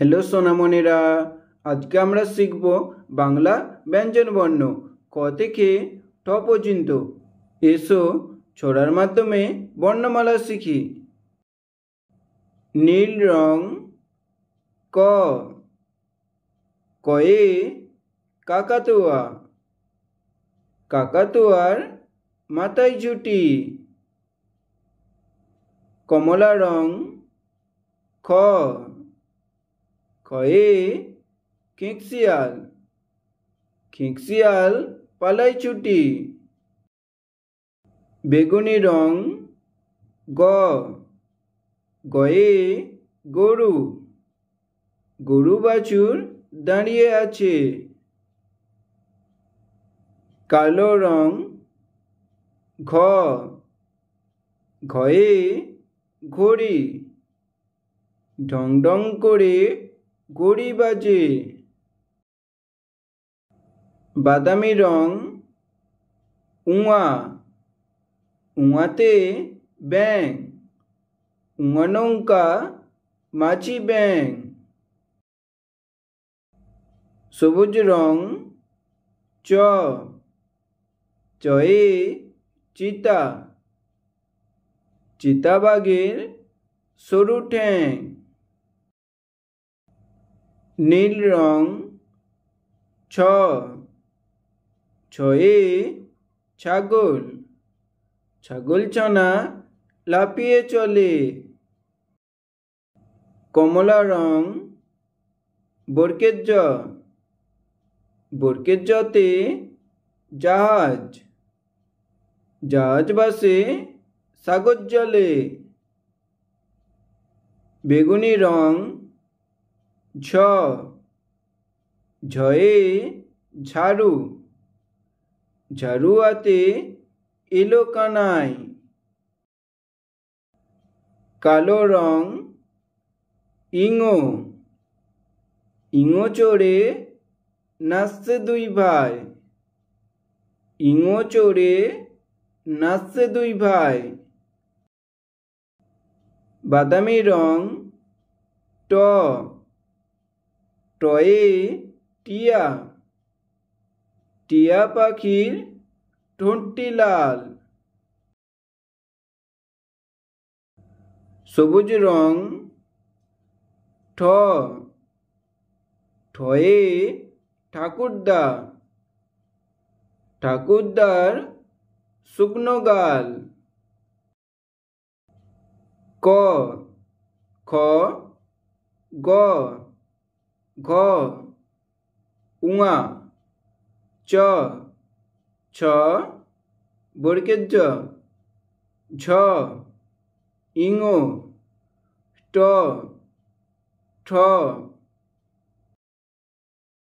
Hello सोनामणिरा आज के आमरा शिखब बांगला व्यंजन बर्ण क थेके ठ पर्यन्त। एसो छोड़ार माध्यमे वर्णमाला शिखी। नील रंग क, कए काकातुआ, काकातुआर माथाय झुटी। कमला रंग ख, खए खेंकशियाल, खेंकशियाल पालाय छुटी। बेगुनी रंग ग, गए गरु, गरु बाछुर दाड़िये आछे। कालो रंग घ, घए घड़ी, ढং ढং करे घड़ी बाजे। बादामी रंग उआ, उआते ব্যাঙ, उआ नौका মাছি ব্যাঙ। সবুজ রং চ, চয়ে চিতা, চিতাবাঘের সরু ঠ্যাং। নীল রং ছ, ছয়ে ছাগল, ছাগলছানা লাফিয়ে চলে। কমলা রং বরকের জ, বরকের জতে জাহাজ, জাহাজ ভাসে সাগর জলে। বেগুনি রং ঝ, ঝয়ে ঝাড়ু, ঝাড়ু হাতে এলো কানাই। কালো রং ইঙো, ইঙো চড়ে নাচছে দুই ভাই, ইঙো চড়ে নাচছে দুই ভাই। বাদামি রং ট, টয়ে টিয়া, টিয়া পাখির ঠোঁটটি লাল। সবুজ রং ঠ, ঠয়ে ঠাকুরদা, ঠাকুরদার শুকনো গাল। ক, খ, গ, ঘ, উঙা, চ, ছ, বরকের জ, ঝ, ইঙো, ট, ঠ,